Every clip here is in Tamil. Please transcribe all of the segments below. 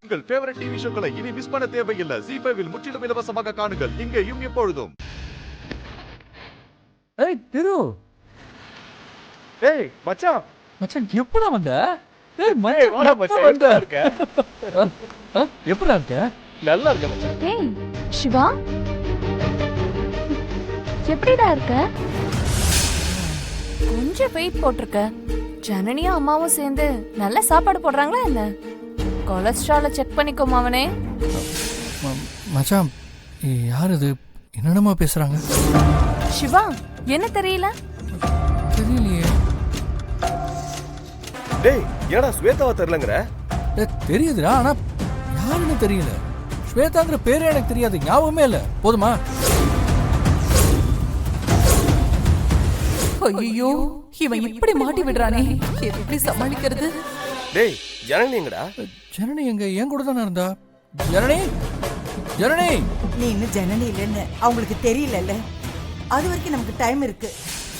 உங்கள் ஃபேவரட் டிவி ஷோக்களை இனி மிஸ் பண்ண தேவையில்லை. ZEE5 இல் முற்றிலும் இலவசமாக காணுங்கள். இங்கேயும் எப்பொழுதும். ஏய் திரு, ஏய் மச்சான், மச்சான் எப்படா வந்த? ஏய் ஏய் வாடா மச்சான், வந்த எப்படி இருக்க? எப்படா இருக்க? நல்லா இருக்க மச்சான். ஏய் சிவா, எப்படிடா இருக்க? கொஞ்சம் வெயிட் போட்டிருக்க. ஜனனியும் அம்மாவும் சேர்ந்து நல்ல சாப்பாடு போடுறாங்களா என்ன? கொலஸ்ட்ரால செக் பண்ணிக்கோ அவனே. மச்சான் யார் இது? என்னென்னமா பேசுறாங்க? சிவா, என்ன தெரியல? தெரியலையே. டேய் ஏடா ஸ்வேதாவா தெரியலங்கற? தெரியுதுடா, ஆனா யாருன்னு தெரியல. ஸ்வேதாங்கிற பேரே எனக்கு தெரியாது, ஞாபகமே இல்ல. போதுமா? ஐயோ, இவன் இப்படி மாட்டி விடுறானே, எப்படி சமாளிக்கிறது? டேய் ஜனனி எங்கடா? ஜனனி எங்க? என் கூட தானே இருந்தா. ஜனனி, ஜனனி. நீ இன்னும் ஜனனி இல்லைன்னு அவங்களுக்கு தெரியலல்ல. அது வரைக்கும் நமக்கு டைம் இருக்கு.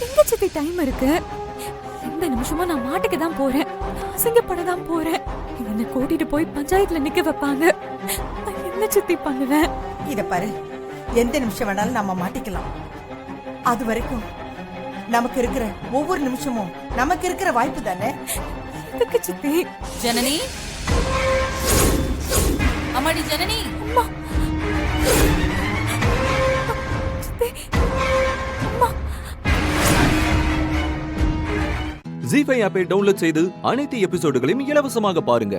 எங்க சித்தி டைம் இருக்கு? இந்த நிமிஷமா நான் மாட்டுக்கு தான் போறேன், அசிங்கப்பட தான் போறேன். என்ன கூட்டிட்டு போய் பஞ்சாயத்துல நிக்க வைப்பாங்க. நான் என்ன சித்தி பண்ணுவேன்? இத பாரு, எந்த நிமிஷம் வேணாலும் நம்ம மாட்டிக்கலாம். அது வரைக்கும் நமக்கு இருக்கிற ஒவ்வொரு நிமிஷமும் நமக்கு இருக்கிற வாய்ப்பு தானே. எதுக்கு சித்தி? ஜனனி, அம்மாடி ஜனனி, அம்மா. சித்தி, அம்மா. ZEE5 ஆப்பை டவுன்லோட் செய்து அனைத்து எபிசோடுகளையும் இலவசமாக பாருங்க.